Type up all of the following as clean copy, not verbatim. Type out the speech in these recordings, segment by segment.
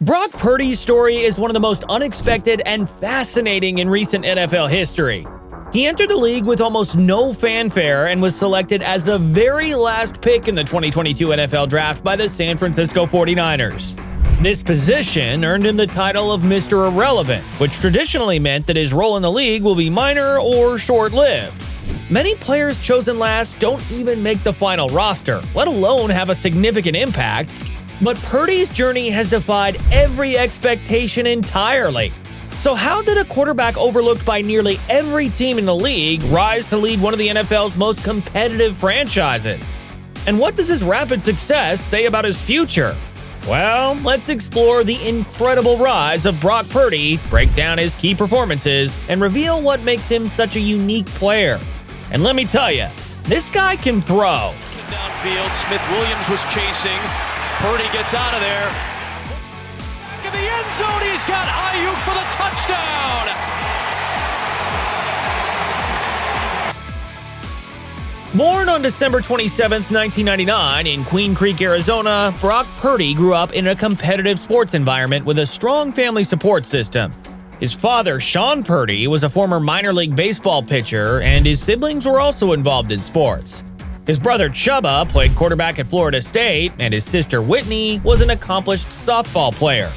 Brock Purdy's story is one of the most unexpected and fascinating in recent NFL history. He entered the league with almost no fanfare and was selected as the very last pick in the 2022 NFL Draft by the San Francisco 49ers. This position earned him the title of Mr. Irrelevant, which traditionally meant that his role in the league will be minor or short-lived. Many players chosen last don't even make the final roster, let alone have a significant impact. But Purdy's journey has defied every expectation entirely. So how did a quarterback overlooked by nearly every team in the league rise to lead one of the NFL's most competitive franchises? And what does his rapid success say about his future? Well, let's explore the incredible rise of Brock Purdy, break down his key performances, and reveal what makes him such a unique player. And let me tell you, this guy can throw. Downfield, Smith-Williams was chasing. Purdy gets out of there. Back in the end zone, he's got Ayuk for the touchdown. Born on December 27, 1999 in Queen Creek, Arizona, Brock Purdy grew up in a competitive sports environment with a strong family support system. His father, Sean Purdy, was a former minor league baseball pitcher, and his siblings were also involved in sports. His brother Chubba played quarterback at Florida State, and his sister Whitney was an accomplished softball player.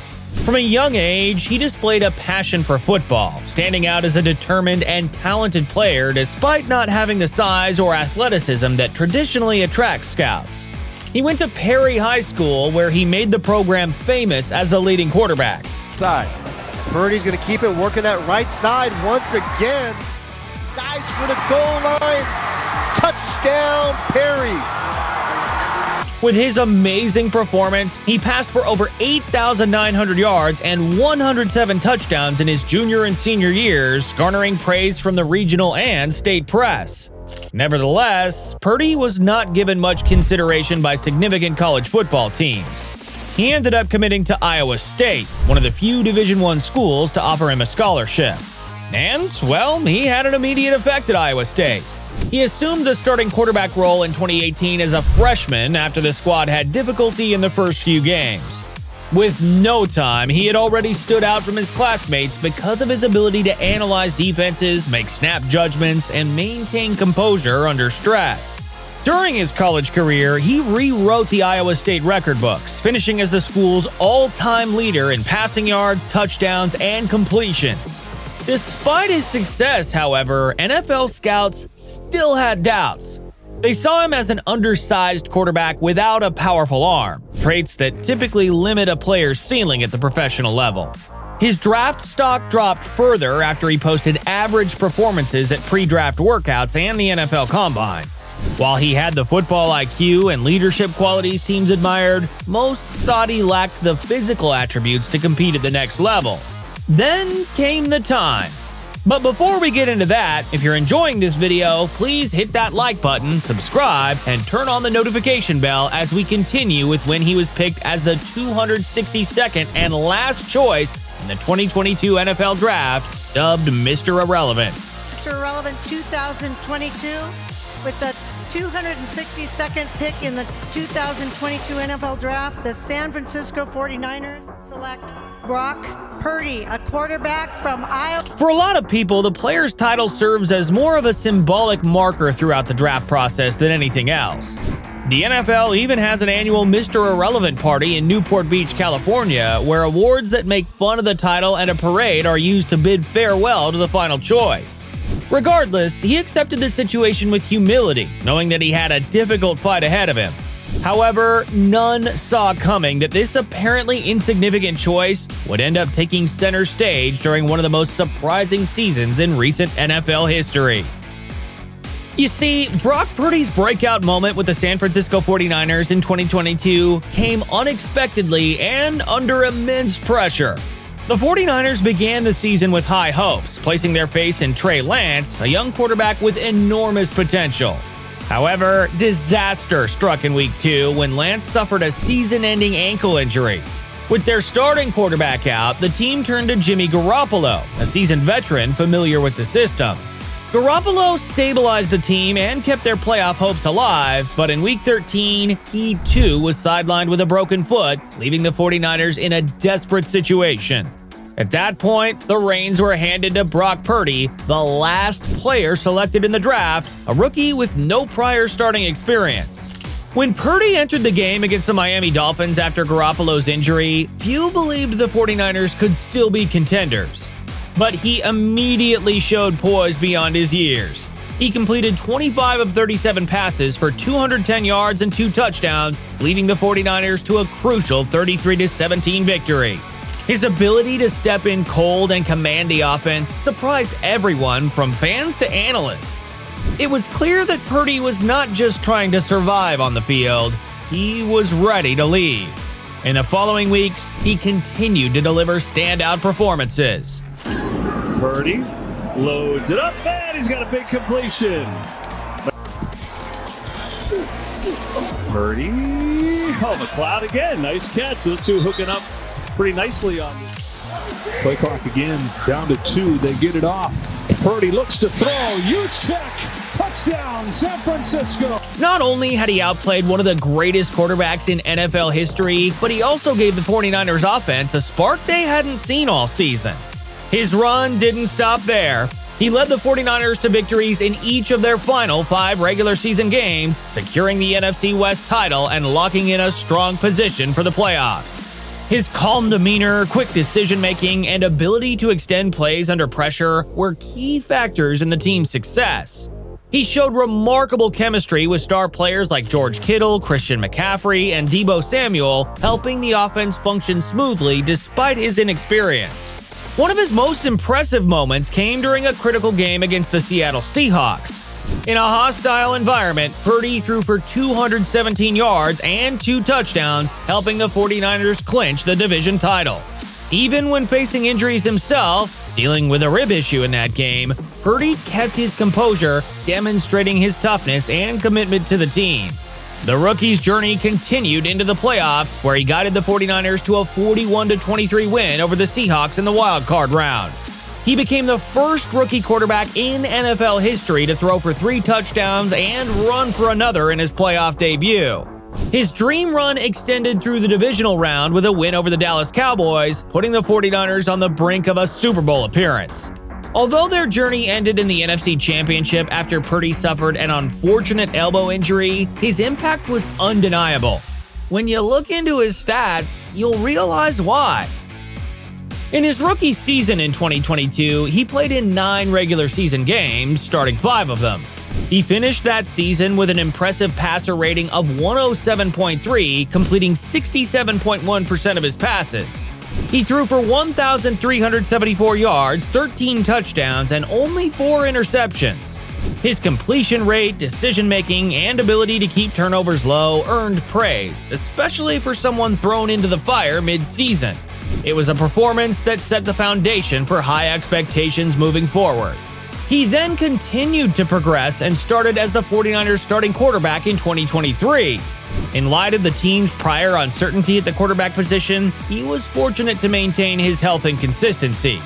From a young age, he displayed a passion for football, standing out as a determined and talented player despite not having the size or athleticism that traditionally attracts scouts. He went to Perry High School, where he made the program famous as the leading quarterback. Side. Purdy's going to keep it working that right side once again. Dives for the goal line. Touchdown, Perry. With his amazing performance, he passed for over 8,900 yards and 107 touchdowns in his junior and senior years, garnering praise from the regional and state press. Nevertheless, Purdy was not given much consideration by significant college football teams. He ended up committing to Iowa State, one of the few Division I schools to offer him a scholarship. And, well, he had an immediate effect at Iowa State. He assumed the starting quarterback role in 2018 as a freshman after the squad had difficulty in the first few games. With no time, he had already stood out from his classmates because of his ability to analyze defenses, make snap judgments, and maintain composure under stress. During his college career, he rewrote the Iowa State record books, finishing as the school's all-time leader in passing yards, touchdowns, and completions. Despite his success, however, NFL scouts still had doubts. They saw him as an undersized quarterback without a powerful arm, traits that typically limit a player's ceiling at the professional level. His draft stock dropped further after he posted average performances at pre-draft workouts and the NFL Combine. While he had the football IQ and leadership qualities teams admired, most thought he lacked the physical attributes to compete at the next level. Then came the time. But before we get into that, if you're enjoying this video, please hit that like button, subscribe, and turn on the notification bell as we continue with when he was picked as the 262nd and last choice in the 2022 NFL Draft, dubbed Mr. Irrelevant. Mr. Irrelevant 2022 with the 262nd pick in the 2022 NFL Draft, the San Francisco 49ers select Brock Purdy, a quarterback from Iowa. For a lot of people, the player's title serves as more of a symbolic marker throughout the draft process than anything else. The NFL even has an annual Mr. Irrelevant party in Newport Beach, California, where awards that make fun of the title and a parade are used to bid farewell to the final choice. Regardless, he accepted the situation with humility, knowing that he had a difficult fight ahead of him. However, none saw coming that this apparently insignificant choice would end up taking center stage during one of the most surprising seasons in recent NFL history. You see, Brock Purdy's breakout moment with the San Francisco 49ers in 2022 came unexpectedly and under immense pressure. The 49ers began the season with high hopes, placing their faith in Trey Lance, a young quarterback with enormous potential. However, disaster struck in Week 2 when Lance suffered a season-ending ankle injury. With their starting quarterback out, the team turned to Jimmy Garoppolo, a seasoned veteran familiar with the system. Garoppolo stabilized the team and kept their playoff hopes alive, but in Week 13, he too was sidelined with a broken foot, leaving the 49ers in a desperate situation. At that point, the reins were handed to Brock Purdy, the last player selected in the draft, a rookie with no prior starting experience. When Purdy entered the game against the Miami Dolphins after Garoppolo's injury, few believed the 49ers could still be contenders. But he immediately showed poise beyond his years. He completed 25 of 37 passes for 210 yards and 2 touchdowns, leading the 49ers to a crucial 33-17 victory. His ability to step in cold and command the offense surprised everyone from fans to analysts. It was clear that Purdy was not just trying to survive on the field, he was ready to lead. In the following weeks, he continued to deliver standout performances. Purdy loads it up, and he's got a big completion. Purdy, McLeod again, nice catch. Those two hooking up pretty nicely on this. Play clock again, down to 2. They get it off. Purdy looks to throw. Huge check. Touchdown, San Francisco. Not only had he outplayed one of the greatest quarterbacks in NFL history, but he also gave the 49ers offense a spark they hadn't seen all season. His run didn't stop there. He led the 49ers to victories in each of their final 5 regular season games, securing the NFC West title and locking in a strong position for the playoffs. His calm demeanor, quick decision-making, and ability to extend plays under pressure were key factors in the team's success. He showed remarkable chemistry with star players like George Kittle, Christian McCaffrey, and Deebo Samuel, helping the offense function smoothly despite his inexperience. One of his most impressive moments came during a critical game against the Seattle Seahawks. In a hostile environment, Purdy threw for 217 yards and 2 touchdowns, helping the 49ers clinch the division title. Even when facing injuries himself, dealing with a rib issue in that game, Purdy kept his composure, demonstrating his toughness and commitment to the team. The rookie's journey continued into the playoffs, where he guided the 49ers to a 41-23 win over the Seahawks in the wild-card round. He became the first rookie quarterback in NFL history to throw for 3 touchdowns and run for another in his playoff debut. His dream run extended through the divisional round with a win over the Dallas Cowboys, putting the 49ers on the brink of a Super Bowl appearance. Although their journey ended in the NFC Championship after Purdy suffered an unfortunate elbow injury, his impact was undeniable. When you look into his stats, you'll realize why. In his rookie season in 2022, he played in 9 regular season games, starting 5 of them. He finished that season with an impressive passer rating of 107.3, completing 67.1% of his passes. He threw for 1,374 yards, 13 touchdowns, and only 4 interceptions. His completion rate, decision-making, and ability to keep turnovers low earned praise, especially for someone thrown into the fire mid-season. It was a performance that set the foundation for high expectations moving forward. He then continued to progress and started as the 49ers starting quarterback in 2023. In light of the team's prior uncertainty at the quarterback position, he was fortunate to maintain his health and consistency.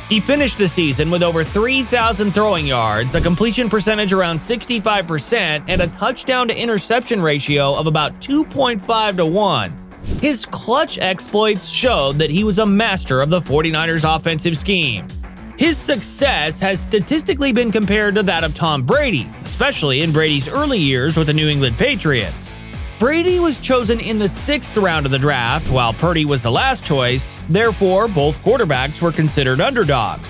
He finished the season with over 3,000 throwing yards, a completion percentage around 65%, and a touchdown-to-interception ratio of about 2.5 to 1. His clutch exploits showed that he was a master of the 49ers' offensive scheme. His success has statistically been compared to that of Tom Brady, especially in Brady's early years with the New England Patriots. Brady was chosen in the 6th round of the draft, while Purdy was the last choice. Therefore, both quarterbacks were considered underdogs.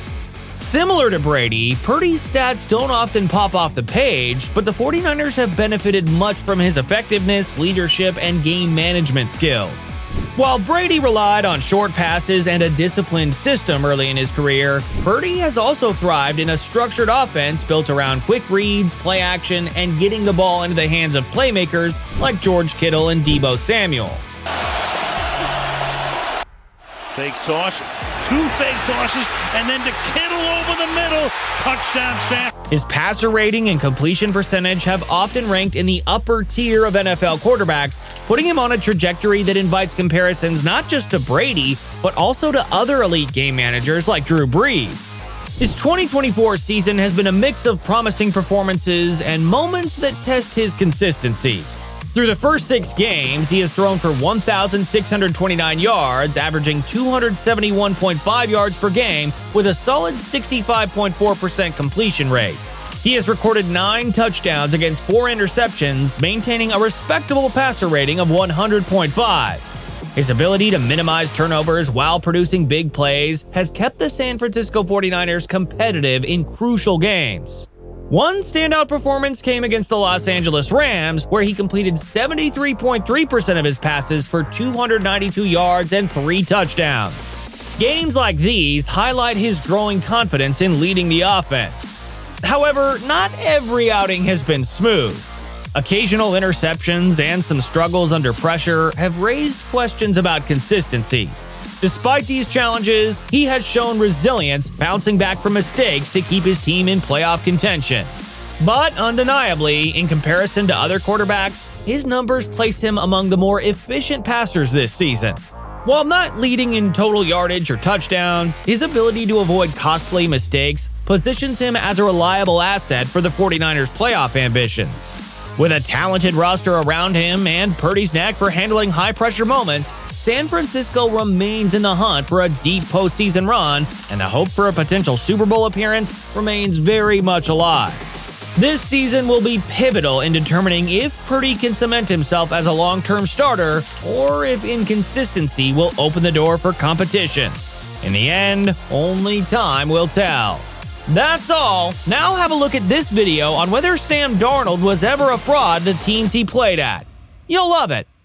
Similar to Brady, Purdy's stats don't often pop off the page, but the 49ers have benefited much from his effectiveness, leadership, and game management skills. While Brady relied on short passes and a disciplined system early in his career, Purdy has also thrived in a structured offense built around quick reads, play action, and getting the ball into the hands of playmakers like George Kittle and Deebo Samuel. Fake toss, 2 fake tosses, and then to Kittle over the middle. Touchdown, Sam. His passer rating and completion percentage have often ranked in the upper tier of NFL quarterbacks, putting him on a trajectory that invites comparisons not just to Brady, but also to other elite game managers like Drew Brees. His 2024 season has been a mix of promising performances and moments that test his consistency. Through the first 6 games, he has thrown for 1,629 yards, averaging 271.5 yards per game with a solid 65.4% completion rate. He has recorded 9 touchdowns against 4 interceptions, maintaining a respectable passer rating of 100.5. His ability to minimize turnovers while producing big plays has kept the San Francisco 49ers competitive in crucial games. One standout performance came against the Los Angeles Rams, where he completed 73.3% of his passes for 292 yards and 3 touchdowns. Games like these highlight his growing confidence in leading the offense. However, not every outing has been smooth. Occasional interceptions and some struggles under pressure have raised questions about consistency. Despite these challenges, he has shown resilience, bouncing back from mistakes to keep his team in playoff contention. But undeniably, in comparison to other quarterbacks, his numbers place him among the more efficient passers this season. While not leading in total yardage or touchdowns, his ability to avoid costly mistakes positions him as a reliable asset for the 49ers' playoff ambitions. With a talented roster around him and Purdy's knack for handling high-pressure moments, San Francisco remains in the hunt for a deep postseason run, and the hope for a potential Super Bowl appearance remains very much alive. This season will be pivotal in determining if Purdy can cement himself as a long-term starter, or if inconsistency will open the door for competition. In the end, only time will tell. That's all. Now have a look at this video on whether Sam Darnold was ever a fraud to teams he played at. You'll love it.